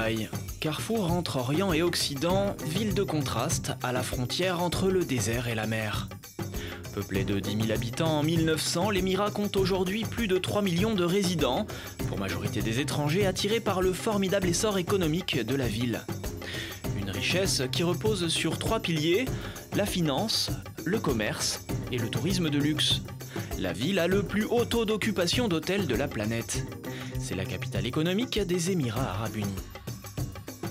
Dubaï. Carrefour entre Orient et Occident, ville de contraste à la frontière entre le désert et la mer. Peuplé de 10 000 habitants en 1900, l'émirat compte aujourd'hui plus de 3 millions de résidents, pour majorité des étrangers attirés par le formidable essor économique de la ville. Une richesse qui repose sur 3 piliers, la finance, le commerce et le tourisme de luxe. La ville a le plus haut taux d'occupation d'hôtels de la planète. C'est la capitale économique des Émirats arabes unis.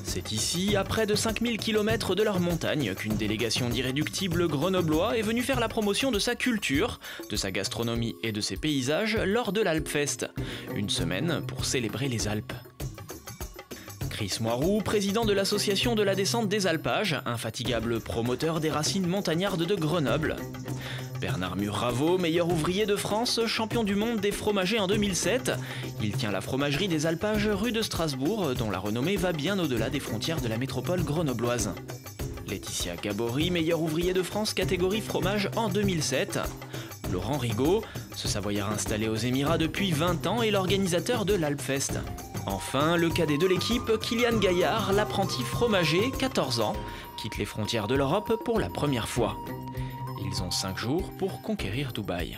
C'est ici, à près de 5000 km de leur montagne, qu'une délégation d'irréductibles grenoblois est venue faire la promotion de sa culture, de sa gastronomie et de ses paysages lors de l'Alpfest. Une semaine pour célébrer les Alpes. Chris Moiroux, président de l'association de la descente des alpages, infatigable promoteur des racines montagnardes de Grenoble. Bernard Muraveau, meilleur ouvrier de France, champion du monde des fromagers en 2007. Il tient la fromagerie des alpages rue de Strasbourg, dont la renommée va bien au-delà des frontières de la métropole grenobloise. Laetitia Gabory, meilleur ouvrier de France catégorie fromage en 2007. Laurent Rigaud, ce Savoyard installé aux Émirats depuis 20 ans et l'organisateur de l'Alpfest. Enfin, le cadet de l'équipe, Kylian Gaillard, l'apprenti fromager, 14 ans, quitte les frontières de l'Europe pour la première fois. Ils ont 5 jours pour conquérir Dubaï.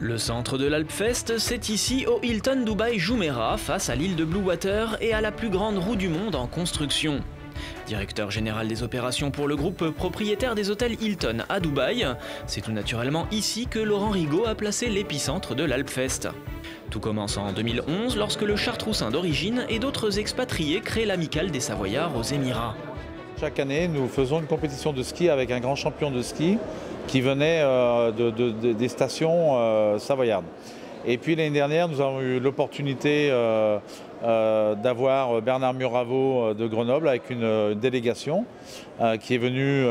Le centre de l'Alpfest, c'est ici au Hilton Dubaï Jumeirah, face à l'île de Blue Water et à la plus grande roue du monde en construction. Directeur général des opérations pour le groupe propriétaire des hôtels Hilton à Dubaï, c'est tout naturellement ici que Laurent Rigaud a placé l'épicentre de l'Alpfest. Tout commence en 2011 lorsque le Chartroussin d'origine et d'autres expatriés créent l'amicale des Savoyards aux Émirats. Chaque année, nous faisons une compétition de ski avec un grand champion de ski qui venait des stations savoyardes. Et puis l'année dernière, nous avons eu l'opportunité d'avoir Bernard Muraveau de Grenoble avec une délégation qui est venue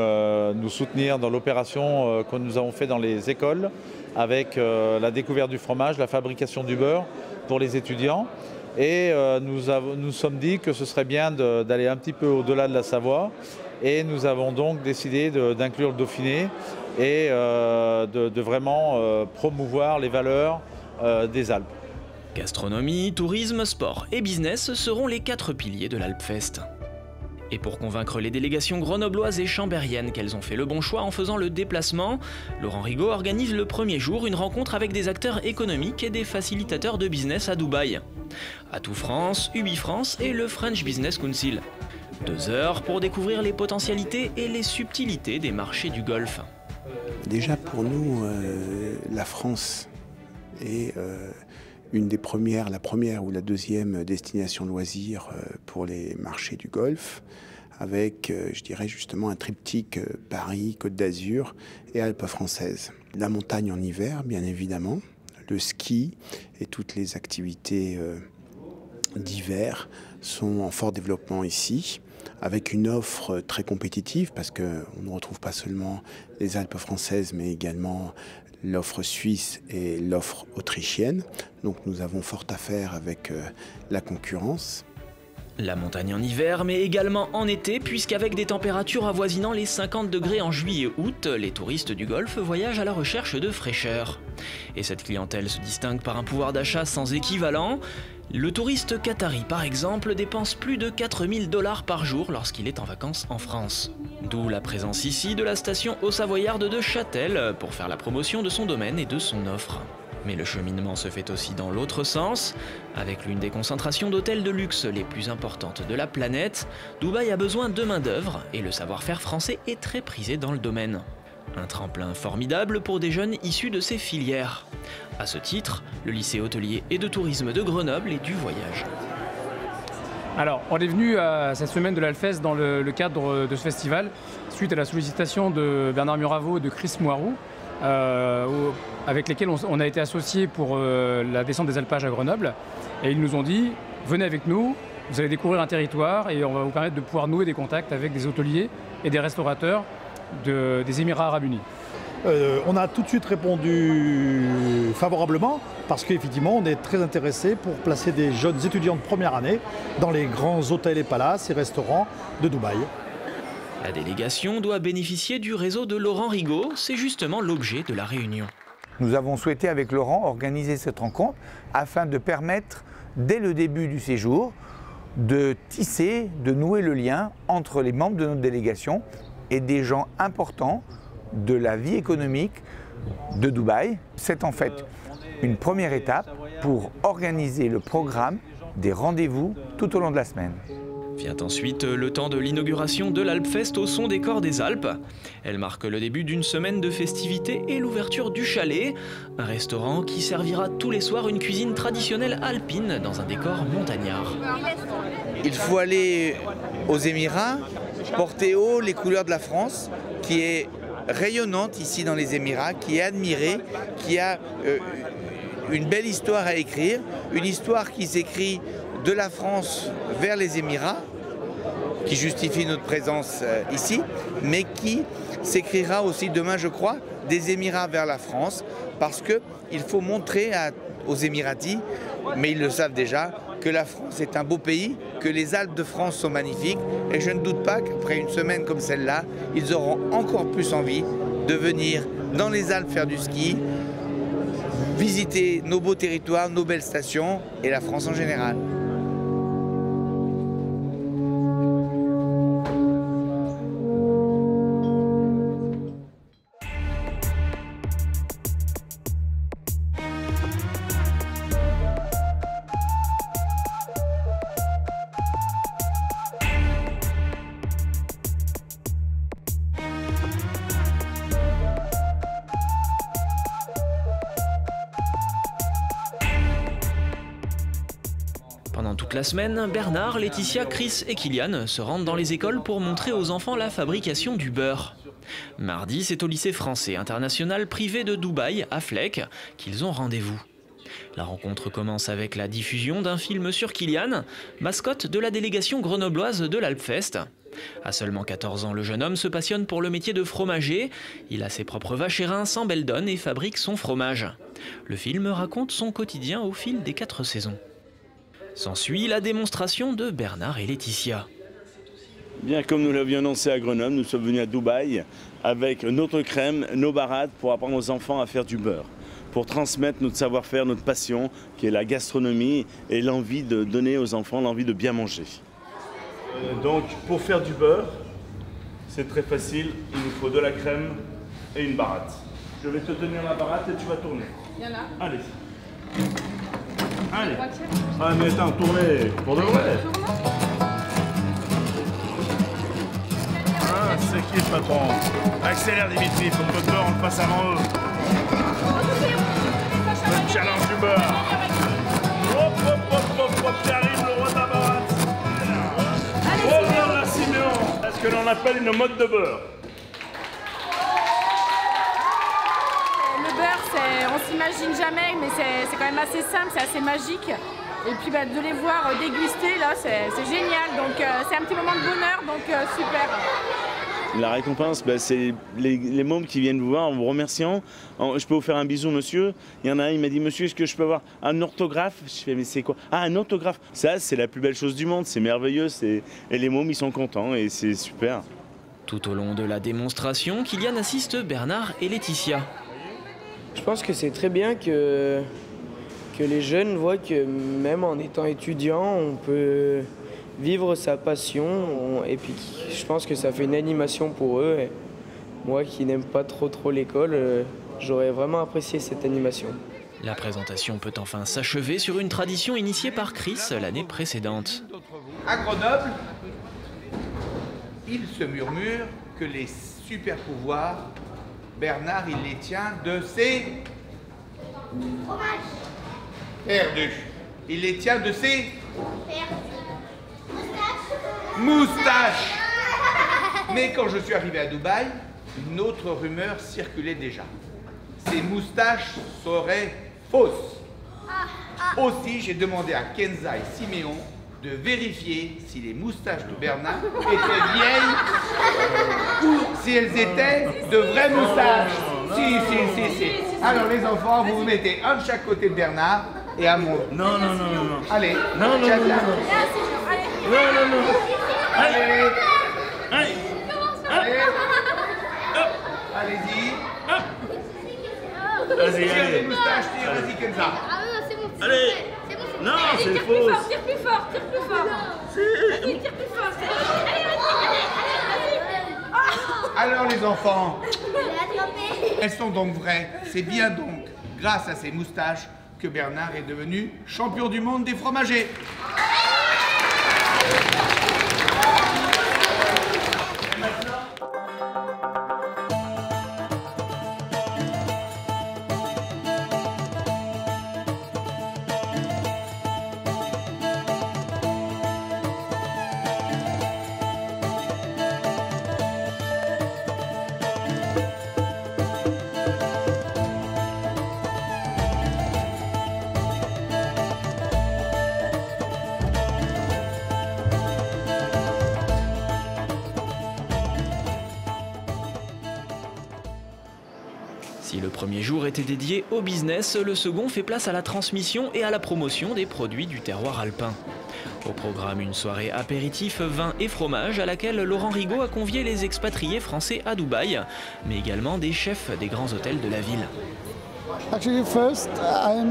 nous soutenir dans l'opération que nous avons fait dans les écoles avec la découverte du fromage, la fabrication du beurre pour les étudiants. Et nous sommes dit que ce serait bien d'aller un petit peu au-delà de la Savoie. Et nous avons donc décidé d'inclure le Dauphiné et de vraiment promouvoir les valeurs des Alpes. Gastronomie, tourisme, sport et business seront les 4 piliers de l'Alpfest. Et pour convaincre les délégations grenobloises et chambériennes qu'elles ont fait le bon choix en faisant le déplacement, Laurent Rigaud organise le premier jour une rencontre avec des acteurs économiques et des facilitateurs de business à Dubaï. Atout France, UbiFrance et le French Business Council. 2 heures pour découvrir les potentialités et les subtilités des marchés du Golfe. Déjà pour nous, la France est une des premières, la première ou la deuxième destination loisir pour les marchés du Golfe, avec, je dirais justement, un triptyque Paris, Côte d'Azur et Alpes françaises. La montagne en hiver, bien évidemment, le ski et toutes les activités d'hiver sont en fort développement ici, avec une offre très compétitive, parce qu'on ne retrouve pas seulement les Alpes françaises, mais également l'offre suisse et l'offre autrichienne. Donc nous avons fort à faire avec la concurrence. La montagne en hiver, mais également en été, puisqu'avec des températures avoisinant les 50 degrés en juillet et août, les touristes du Golfe voyagent à la recherche de fraîcheur. Et cette clientèle se distingue par un pouvoir d'achat sans équivalent. Le touriste qatari, par exemple, dépense plus de 4000 $ par jour lorsqu'il est en vacances en France. D'où la présence ici de la station Haut Savoyarde de Châtel pour faire la promotion de son domaine et de son offre. Mais le cheminement se fait aussi dans l'autre sens. Avec l'une des concentrations d'hôtels de luxe les plus importantes de la planète, Dubaï a besoin de main-d'œuvre et le savoir-faire français est très prisé dans le domaine. Un tremplin formidable pour des jeunes issus de ces filières. À ce titre, le lycée hôtelier et de tourisme de Grenoble est du voyage. Alors, on est venu à cette semaine de l'Alpfest dans le cadre de ce festival, suite à la sollicitation de Bernard Muraveau et de Chris Moiroux, avec lesquels on a été associés pour la descente des alpages à Grenoble. Et ils nous ont dit, venez avec nous, vous allez découvrir un territoire et on va vous permettre de pouvoir nouer des contacts avec des hôteliers et des restaurateurs des Émirats Arabes Unis. On a tout de suite répondu favorablement parce qu'effectivement on est très intéressé pour placer des jeunes étudiants de première année dans les grands hôtels et palaces et restaurants de Dubaï. La délégation doit bénéficier du réseau de Laurent Rigaud, c'est justement l'objet de la réunion. Nous avons souhaité avec Laurent organiser cette rencontre afin de permettre dès le début du séjour de tisser, de nouer le lien entre les membres de notre délégation et des gens importants de la vie économique de Dubaï. C'est en fait une première étape pour organiser le programme des rendez-vous tout au long de la semaine. Vient ensuite le temps de l'inauguration de l'Alpfest au son des corps des Alpes. Elle marque le début d'une semaine de festivités et l'ouverture du Chalet, un restaurant qui servira tous les soirs une cuisine traditionnelle alpine dans un décor montagnard. Il faut aller aux Émirats, porter haut les couleurs de la France, qui est rayonnante ici dans les Émirats, qui est admirée, qui a une belle histoire à écrire, une histoire qui s'écrit de la France vers les Émirats, qui justifie notre présence ici, mais qui s'écrira aussi demain, je crois, des Émirats vers la France, parce qu'il faut montrer aux Émiratis, mais ils le savent déjà, que la France est un beau pays, que les Alpes de France sont magnifiques, et je ne doute pas qu'après une semaine comme celle-là, ils auront encore plus envie de venir dans les Alpes faire du ski, visiter nos beaux territoires, nos belles stations, et la France en général. Pendant toute la semaine, Bernard, Laetitia, Chris et Kylian se rendent dans les écoles pour montrer aux enfants la fabrication du beurre. Mardi, c'est au lycée français international privé de Dubaï, à Fleck, qu'ils ont rendez-vous. La rencontre commence avec la diffusion d'un film sur Kylian, mascotte de la délégation grenobloise de l'Alpfest. À seulement 14 ans, le jeune homme se passionne pour le métier de fromager. Il a ses propres vaches et reins sans Beldon et fabrique son fromage. Le film raconte son quotidien au fil des 4 saisons. S'ensuit la démonstration de Bernard et Laetitia. Bien comme nous l'avions annoncé à Grenoble, nous sommes venus à Dubaï avec notre crème, nos barattes pour apprendre aux enfants à faire du beurre. Pour transmettre notre savoir-faire, notre passion, qui est la gastronomie et l'envie de donner aux enfants l'envie de bien manger. Donc pour faire du beurre, c'est très facile, il nous faut de la crème et une baratte. Je vais te tenir la baratte et tu vas tourner. Il y en a. Allez. Allez. Ah mais attends, tournez pour de vrai. Ah, c'est qui le patron? Accélère Dimitri, faut que le beurre on le passe avant eux. Le challenge du beurre. Hop, hop, hop, hop, hop, j'arrive, le roi de la baratte. Reviens là, Siméon. C'est ce que l'on appelle une mode de beurre. Le beurre, on s'imagine jamais, mais c'est quand même assez simple, c'est assez magique. Et puis de les voir déguster, là, c'est génial. Donc c'est un petit moment de bonheur, donc super. La récompense, c'est les mômes qui viennent vous voir en vous remerciant. Je peux vous faire un bisou, monsieur. Il y en a un, il m'a dit, monsieur, est-ce que je peux avoir un orthographe? Je fais, mais c'est quoi? Ah, un orthographe. Ça, c'est la plus belle chose du monde, c'est merveilleux. Et les mômes, ils sont contents et c'est super. Tout au long de la démonstration, Kylian assiste Bernard et Laetitia. Je pense que c'est très bien que les jeunes voient que même en étant étudiant, on peut vivre sa passion. Et puis je pense que ça fait une animation pour eux. Et moi qui n'aime pas trop l'école, j'aurais vraiment apprécié cette animation. La présentation peut enfin s'achever sur une tradition initiée par Chris l'année précédente. À Grenoble, il se murmure que les super pouvoirs, Bernard, il les tient de ses perdus. Il les tient de ses moustaches. Mais quand je suis arrivé à Dubaï, une autre rumeur circulait déjà. ces moustaches seraient fausses. Aussi, j'ai demandé à Kenza et Siméon de vérifier si les moustaches de Bernard étaient vieilles ou si elles étaient de vraies moustaches. Si. Alors les enfants, vous vous mettez un de chaque côté de Bernard et à mon... Non. Allez. Non. Allez. Allez. Allez-y. Vas-y, Tire allez. les moustaches, tire, vas-y Kenza. Allez. Non, c'est faux. Tire plus fort. Vas-y, tire plus fort. Alors les enfants, elles sont donc vraies. C'est bien donc grâce à ces moustaches que Bernard est devenu champion du monde des fromagers. Si le premier jour était dédié au business, le second fait place à la transmission et à la promotion des produits du terroir alpin. Au programme, une soirée apéritif, vin et fromage à laquelle Laurent Rigaud a convié les expatriés français à Dubaï, mais également des chefs des grands hôtels de la ville. Actually, first I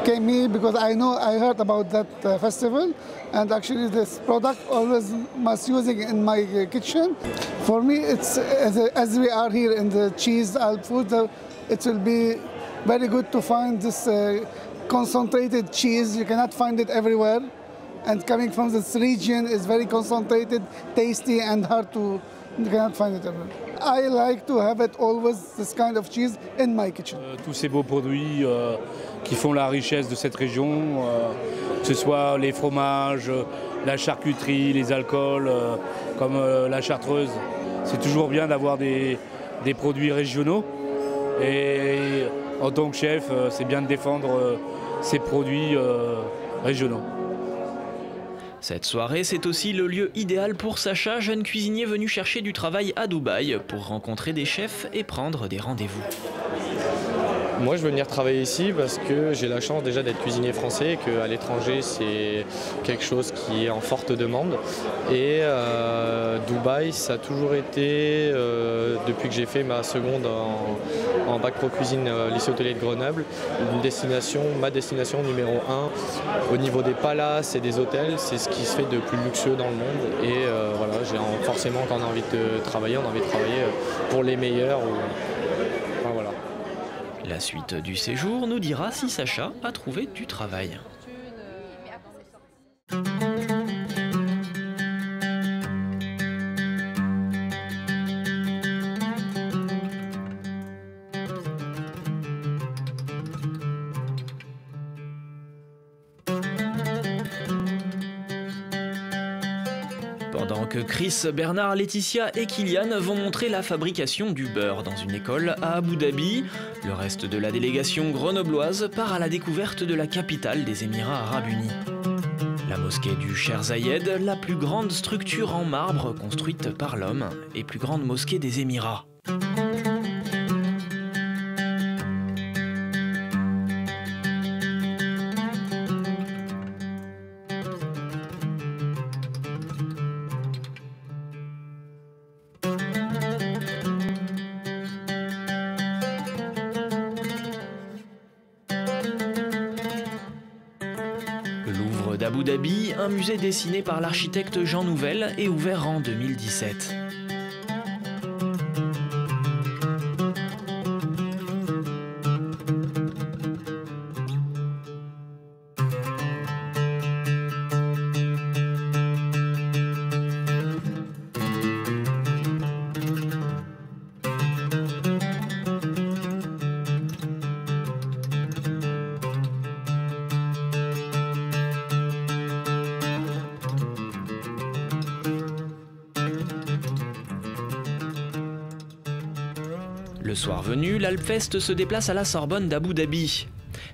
came here because I heard about that festival, and actually this product always was using in my kitchen. For me, it's as we are here in the cheese food, it will be very good to find this concentrated cheese. You cannot find it everywhere, and coming from this region is very concentrated, tasty, and hard to. You cannot find it everywhere. I like to have it always this kind of cheese in my kitchen. Tous ces beaux produits qui font la richesse de cette région, que ce soit les fromages, la charcuterie, les alcools, comme la chartreuse. C'est toujours bien d'avoir des produits régionaux. Et en tant que chef, c'est bien de défendre ces produits régionaux. Cette soirée, c'est aussi le lieu idéal pour Sacha, jeune cuisinier venu chercher du travail à Dubaï pour rencontrer des chefs et prendre des rendez-vous. Moi, je veux venir travailler ici parce que j'ai la chance déjà d'être cuisinier français et qu'à l'étranger, c'est quelque chose qui est en forte demande. Et Dubaï, ça a toujours été, depuis que j'ai fait ma seconde en bac pro cuisine lycée hôtelier de Grenoble, ma destination numéro 1 au niveau des palaces et des hôtels, c'est ce qui se fait de plus luxueux dans le monde. Et voilà, forcément, quand on a envie de travailler, on a envie de travailler pour les meilleurs. Enfin, voilà. La suite du séjour nous dira si Sacha a trouvé du travail. Pendant que Chris, Bernard, Laetitia et Kylian vont montrer la fabrication du beurre dans une école à Abu Dhabi, le reste de la délégation grenobloise part à la découverte de la capitale des Émirats arabes unis. La mosquée du Cher Zayed, la plus grande structure en marbre construite par l'homme et plus grande mosquée des Émirats. D'Abu Dhabi, un musée dessiné par l'architecte Jean Nouvel et ouvert en 2017. Le soir venu, l'Alpfest se déplace à la Sorbonne d'Abu Dhabi.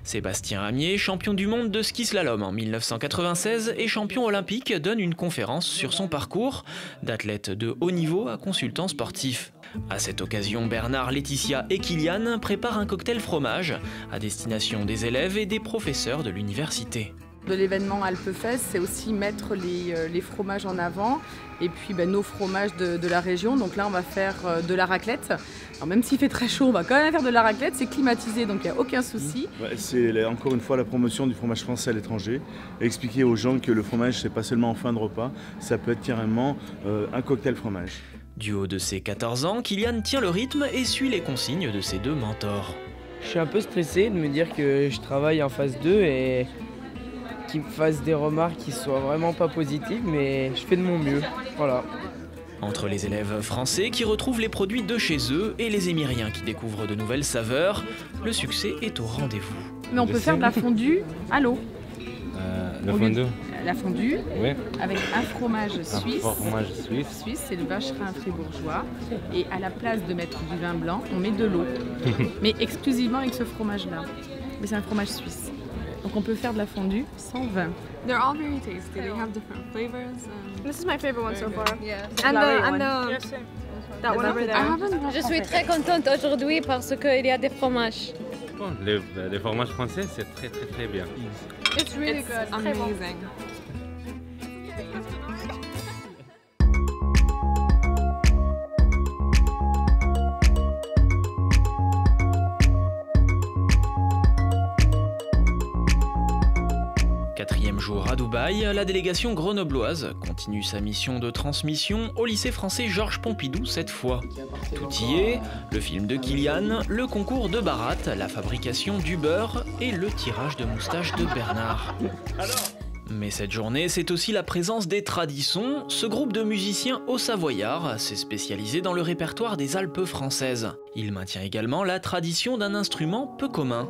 Sébastien Ramier, champion du monde de ski slalom en 1996 et champion olympique, donne une conférence sur son parcours d'athlète de haut niveau à consultant sportif. À cette occasion, Bernard, Laetitia et Kylian préparent un cocktail fromage à destination des élèves et des professeurs de l'université. De l'événement Alpefest, c'est aussi mettre les fromages en avant et puis nos fromages de la région. Donc là, on va faire de la raclette. Alors même s'il fait très chaud, on va quand même faire de la raclette. C'est climatisé, donc il n'y a aucun souci. Ouais, c'est encore une fois la promotion du fromage français à l'étranger. Expliquer aux gens que le fromage, c'est pas seulement en fin de repas, ça peut être carrément un cocktail fromage. Du haut de ses 14 ans, Kylian tient le rythme et suit les consignes de ses deux mentors. Je suis un peu stressé de me dire que je travaille en phase 2 et qu'ils me fassent des remarques qui soient vraiment pas positives, mais je fais de mon mieux. Voilà. Entre les élèves français qui retrouvent les produits de chez eux et les émiriens qui découvrent de nouvelles saveurs, le succès est au rendez-vous. Mais on peut faire de la fondue à l'eau. La fondue La fondue, oui. Avec un fromage suisse. Un fromage suisse. Suisse, c'est le vacherin fribourgeois. Et à la place de mettre du vin blanc, on met de l'eau. Mais exclusivement avec ce fromage-là. Mais c'est un fromage suisse. Donc on peut faire de la fondue sans vin. They're all very tasty. They have different flavors. This is my favorite one so far. Yeah. That one over there. Je suis très contente aujourd'hui parce qu'il y a des fromages. Bon, les fromages français, c'est très bien. It's really good. Amazing. Quatrième jour à Dubaï, la délégation grenobloise continue sa mission de transmission au lycée français Georges Pompidou cette fois. Tout y est, le film de Kylian, le concours de Barat, la fabrication du beurre et le tirage de moustache de Bernard. Mais cette journée, c'est aussi la présence des Tradisons. Ce groupe de musiciens haut-savoyards s'est spécialisé dans le répertoire des Alpes françaises. Il maintient également la tradition d'un instrument peu commun.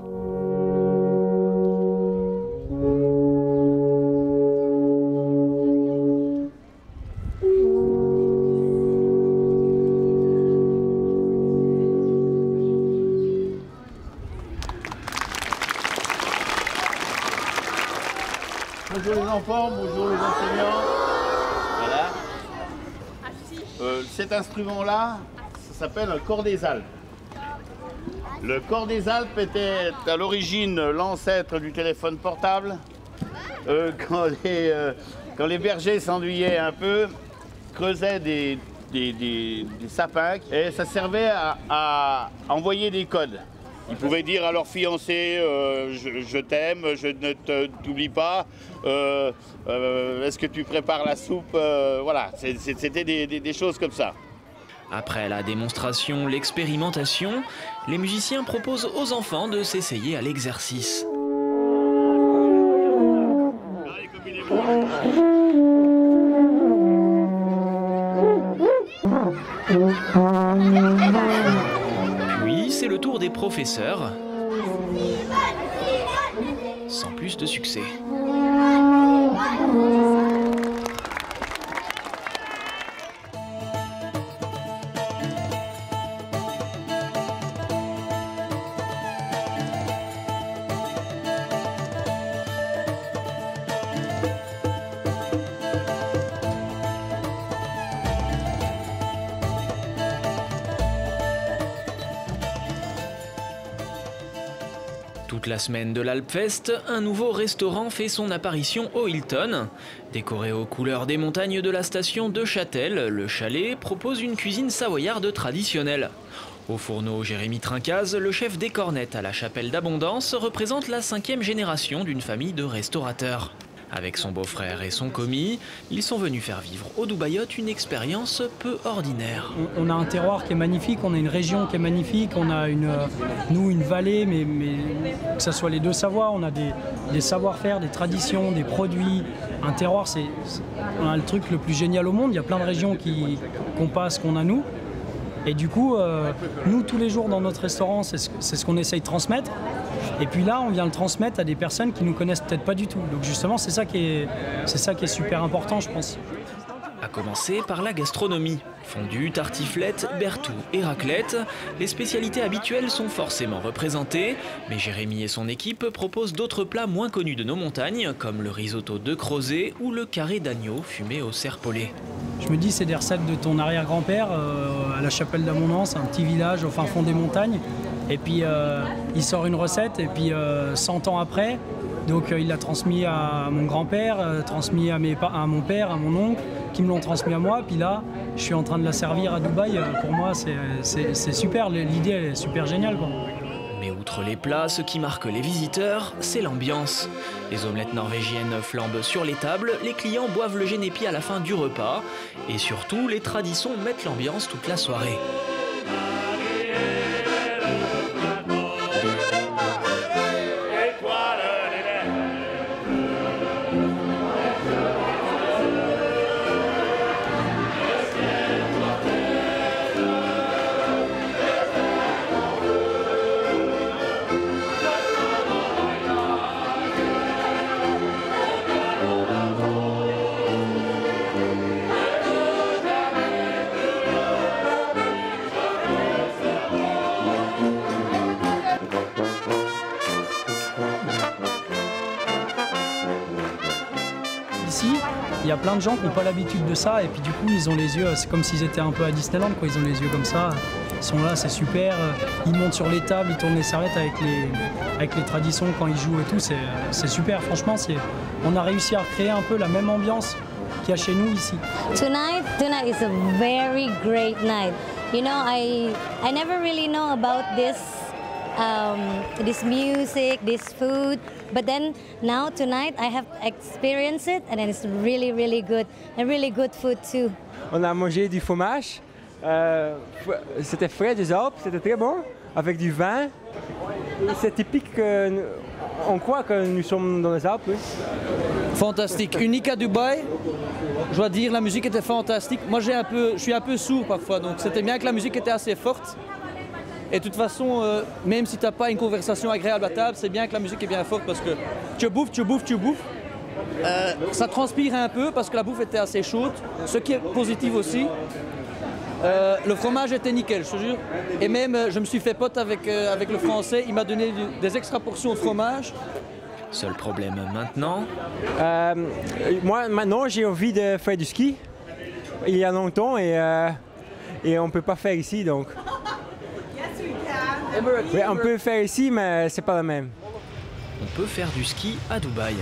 Bonjour les enfants, bonjour les enseignants. Voilà. Cet instrument-là, ça s'appelle un cor des Alpes. Le cor des Alpes était à l'origine l'ancêtre du téléphone portable. Quand les bergers s'ennuyaient un peu, creusaient des sapins et ça servait à envoyer des codes. Ils pouvaient dire à leur fiancé je t'aime, je ne t'oublie pas, est-ce que tu prépares la soupe, voilà, c'était des choses comme ça. Après la démonstration, l'expérimentation, les musiciens proposent aux enfants de s'essayer à l'exercice. Puis c'est le tour des professeurs, sans plus de succès. Toute la semaine de l'Alpfest, un nouveau restaurant fait son apparition au Hilton. Décoré aux couleurs des montagnes de la station de Châtel, le chalet propose une cuisine savoyarde traditionnelle. Au fourneau Jérémy Trincaz, le chef des Cornettes à la Chapelle d'Abondance, représente la 5e génération d'une famille de restaurateurs. Avec son beau-frère et son commis, ils sont venus faire vivre aux Dubaïotes une expérience peu ordinaire. On a un terroir qui est magnifique, on a une région qui est magnifique, on a une vallée, mais que ce soit les deux savoirs, on a des savoir-faire, des traditions, des produits. Un terroir, on a le truc le plus génial au monde, il y a plein de régions qu'on passe, qu'on a nous. Et du coup, nous, tous les jours dans notre restaurant, c'est ce qu'on essaye de transmettre. Et puis là, on vient le transmettre à des personnes qui nous connaissent peut-être pas du tout. Donc justement, c'est ça qui est super important, je pense. À À commencer par la gastronomie. Fondue, tartiflette, bertou et raclette, les spécialités habituelles sont forcément représentées, mais Jérémy et son équipe proposent d'autres plats moins connus de nos montagnes, comme le risotto de crozet ou le carré d'agneau fumé au serpolet. Je me dis c'est des recettes de ton arrière-grand-père à la chapelle d'Abondance, un petit village au fin fond des montagnes. Et puis il sort une recette et puis 100 ans après, donc il l'a transmis à mon grand-père, transmis à mon père, à mon oncle, qui me l'ont transmis à moi. Puis là, je suis en train de la servir à Dubaï. Pour moi, c'est super. L'idée elle est super géniale, quoi. Mais outre les plats, ce qui marque les visiteurs, c'est l'ambiance. Les omelettes norvégiennes flambent sur les tables, les clients boivent le génépi à la fin du repas. Et surtout, les traditions mettent l'ambiance toute la soirée. Ici, il y a plein de gens qui n'ont pas l'habitude de ça et puis du coup ils ont les yeux, c'est comme s'ils étaient un peu à Disneyland, quoi. Ils ont les yeux comme ça, ils sont là, c'est super, ils montent sur les tables, ils tournent les serviettes avec les traditions quand ils jouent et tout, c'est super, franchement on a réussi à recréer un peu la même ambiance qu'il y a chez nous ici. Tonight is a very great night. You know, I never really know about this music, this food. But then now tonight I have experienced it and it's really, really good and really good food too. On a mangé du fromage, c'était frais des Alpes, c'était très bon, avec du vin. C'est typique, on croit que nous sommes dans les Alpes. Oui. Fantastique, unique à Dubaï. Je dois dire, la musique était fantastique. Moi je suis un peu sourd parfois, donc c'était bien que la musique était assez forte. Et de toute façon, même si tu n'as pas une conversation agréable à table, c'est bien que la musique est bien forte parce que tu bouffes. Ça transpire un peu parce que la bouffe était assez chaude, ce qui est positif aussi. Le fromage était nickel, je te jure. Et même, je me suis fait pote avec le français, il m'a donné des extra portions de fromage. Seul problème maintenant. Moi, maintenant, j'ai envie de faire du ski. Il y a longtemps et on ne peut pas faire ici, donc. Oui, on peut faire ici, mais c'est pas la même. On peut faire du ski à Dubaï.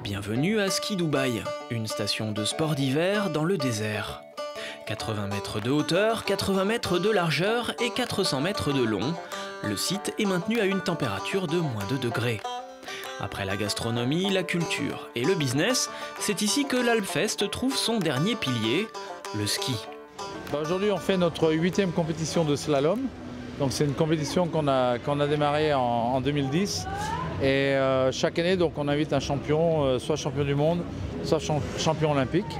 Bienvenue à Ski Dubaï, une station de sport d'hiver dans le désert. 80 mètres de hauteur, 80 mètres de largeur et 400 mètres de long, le site est maintenu à une température de -2 degrés. Après la gastronomie, la culture et le business, c'est ici que l'Alpfest trouve son dernier pilier, le ski. Aujourd'hui, on fait notre 8e compétition de slalom. Donc c'est une compétition qu'on a démarrée en 2010. Et chaque année, donc, on invite un champion, soit champion du monde, soit champion olympique.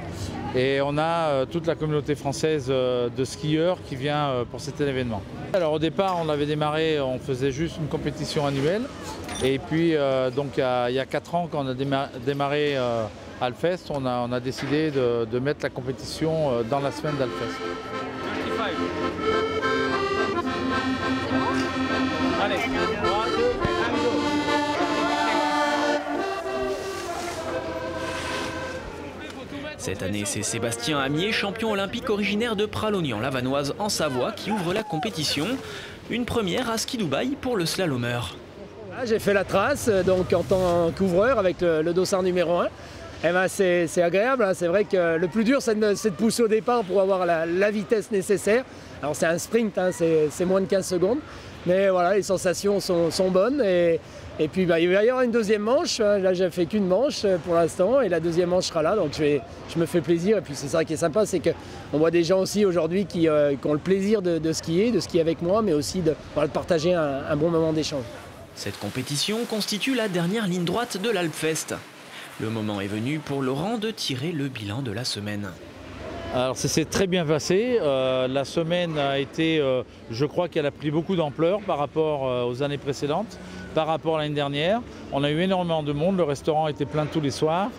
Et on a toute la communauté française de skieurs qui vient pour cet événement. Alors au départ, on avait démarré, on faisait juste une compétition annuelle. Et puis donc il y a 4 ans, quand on a démarré Alpfest, on a décidé de mettre la compétition dans la semaine d'Alpfest. Allez, 3, 2, 1, go. Cette année, c'est Sébastien Amier, champion olympique originaire de Pralognan-la-Vanoise en Savoie, qui ouvre la compétition. Une première à Ski Dubaï pour le slalomeur. J'ai fait la trace donc en tant qu'ouvreur avec le dossard numéro 1. Eh ben c'est agréable, hein. C'est vrai que le plus dur c'est de pousser au départ pour avoir la vitesse nécessaire. Alors c'est un sprint, hein, c'est moins de 15 secondes. Mais voilà, les sensations sont bonnes. Et puis bah, il va y avoir une deuxième manche. Là j'ai fait qu'une manche pour l'instant et la deuxième manche sera là. Donc je me fais plaisir. Et puis c'est ça qui est sympa, c'est qu'on voit des gens aussi aujourd'hui qui ont le plaisir de skier avec moi, mais aussi de partager un bon moment d'échange. Cette compétition constitue la dernière ligne droite de l'Alpfest. Le moment est venu pour Laurent de tirer le bilan de la semaine. Alors ça s'est très bien passé. La semaine a été, je crois qu'elle a pris beaucoup d'ampleur par rapport aux années précédentes, par rapport à l'année dernière. On a eu énormément de monde, le restaurant était plein tous les soirs.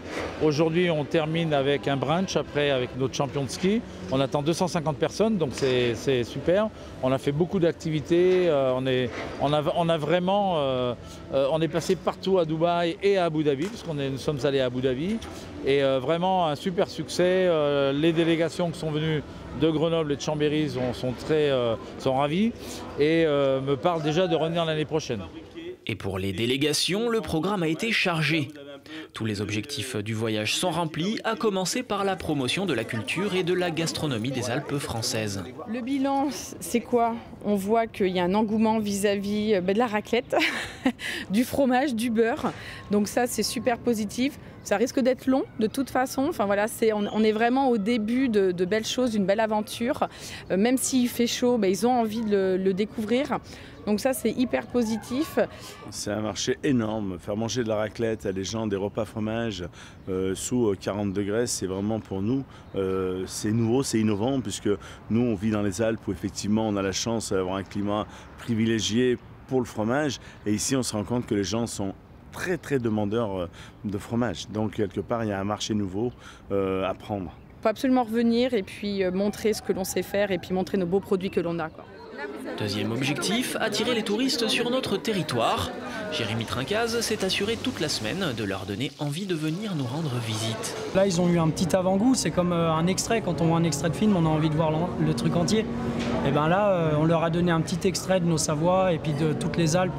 Aujourd'hui on termine avec un brunch après avec notre champion de ski. On attend 250 personnes, donc c'est super. On a fait beaucoup d'activités, on est passé partout à Dubaï et à Abu Dhabi, puisqu'on nous sommes allés à Abu Dhabi. Et vraiment un super succès. Les délégations qui sont venues de Grenoble et de Chambéry sont ravis et me parlent déjà de revenir l'année prochaine. Et pour les délégations, le programme a été chargé. Tous les objectifs du voyage sont remplis, à commencer par la promotion de la culture et de la gastronomie des Alpes françaises. Le bilan, c'est quoi? On voit qu'il y a un engouement vis-à-vis de la raclette, du fromage, du beurre. Donc ça, c'est super positif. Ça risque d'être long de toute façon. Enfin, voilà, on est vraiment au début de belles choses, d'une belle aventure. Même s'il fait chaud, ils ont envie de le découvrir. Donc ça, c'est hyper positif. C'est un marché énorme. Faire manger de la raclette à des gens, des repas fromage sous 40 degrés, c'est vraiment pour nous, c'est nouveau, c'est innovant, puisque nous, on vit dans les Alpes où effectivement, on a la chance d'avoir un climat privilégié pour le fromage. Et ici, on se rend compte que les gens sont très, très demandeurs de fromage. Donc, quelque part, il y a un marché nouveau à prendre. Il faut absolument revenir et puis montrer ce que l'on sait faire et puis montrer nos beaux produits que l'on a, quoi. Deuxième objectif, attirer les touristes sur notre territoire. Jérémy Trincaz s'est assuré toute la semaine de leur donner envie de venir nous rendre visite. Là, ils ont eu un petit avant-goût, c'est comme un extrait. Quand on voit un extrait de film, on a envie de voir le truc entier. Et bien là, on leur a donné un petit extrait de nos Savoies et puis de toutes les Alpes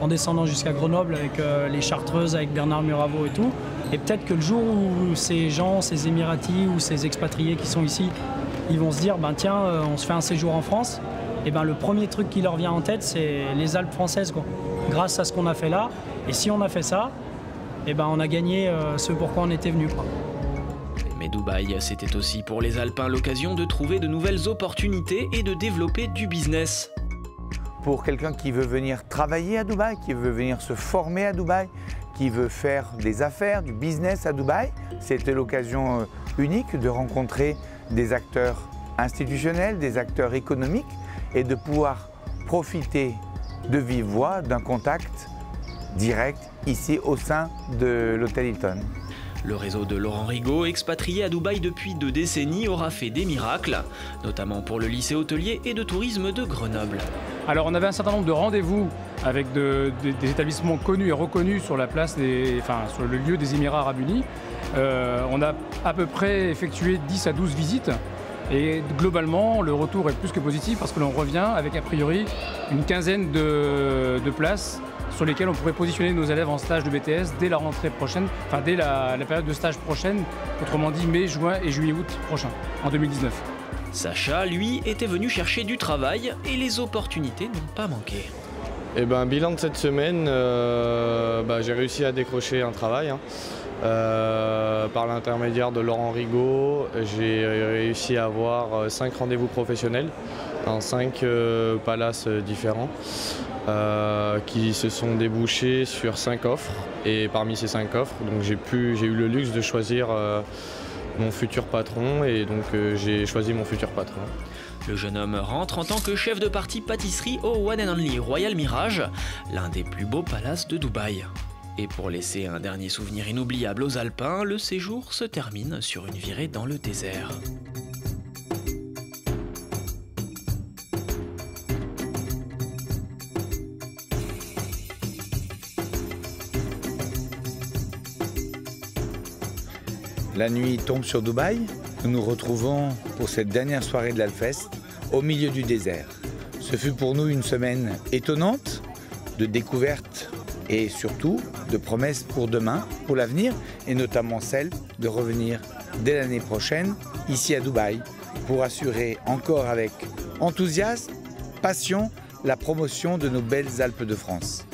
en descendant jusqu'à Grenoble avec les Chartreuses, avec Bernard Muraveau et tout. Et peut-être que le jour où ces gens, ces Émiratis ou ces expatriés qui sont ici, ils vont se dire, tiens, on se fait un séjour en France. Et le premier truc qui leur vient en tête, c'est les Alpes françaises, quoi. Grâce à ce qu'on a fait là. Et si on a fait ça, on a gagné ce pourquoi on était venu, quoi. Mais Dubaï, c'était aussi pour les Alpins l'occasion de trouver de nouvelles opportunités et de développer du business. Pour quelqu'un qui veut venir travailler à Dubaï, qui veut venir se former à Dubaï, qui veut faire des affaires, du business à Dubaï, c'était l'occasion unique de rencontrer des acteurs institutionnels, des acteurs économiques, et de pouvoir profiter de vive voix d'un contact direct ici au sein de l'hôtel Hilton. Le réseau de Laurent Rigaud, expatrié à Dubaï depuis 2 décennies, aura fait des miracles, notamment pour le lycée hôtelier et de tourisme de Grenoble. Alors on avait un certain nombre de rendez-vous avec des établissements connus et reconnus sur la place, sur le lieu des Émirats Arabes Unis. On a à peu près effectué 10 à 12 visites. Et globalement, le retour est plus que positif parce que l'on revient avec a priori une quinzaine de places sur lesquelles on pourrait positionner nos élèves en stage de BTS dès la rentrée prochaine, dès la période de stage prochaine, autrement dit mai, juin et juillet-août prochain, en 2019. Sacha, lui, était venu chercher du travail et les opportunités n'ont pas manqué. Bilan de cette semaine, j'ai réussi à décrocher un travail. Par l'intermédiaire de Laurent Rigaud, j'ai réussi à avoir 5 rendez-vous professionnels dans 5 palaces différents qui se sont débouchés sur 5 offres. Et parmi ces 5 offres, j'ai eu le luxe de choisir mon futur patron et donc j'ai choisi mon futur patron. Le jeune homme rentre en tant que chef de partie pâtisserie au One and Only Royal Mirage, l'un des plus beaux palaces de Dubaï. Et pour laisser un dernier souvenir inoubliable aux Alpins, le séjour se termine sur une virée dans le désert. La nuit tombe sur Dubaï. Nous nous retrouvons pour cette dernière soirée de l'Alfest au milieu du désert. Ce fut pour nous une semaine étonnante de découvertes et surtout de promesses pour demain, pour l'avenir, et notamment celle de revenir dès l'année prochaine ici à Dubaï pour assurer encore avec enthousiasme, passion, la promotion de nos belles Alpes de France.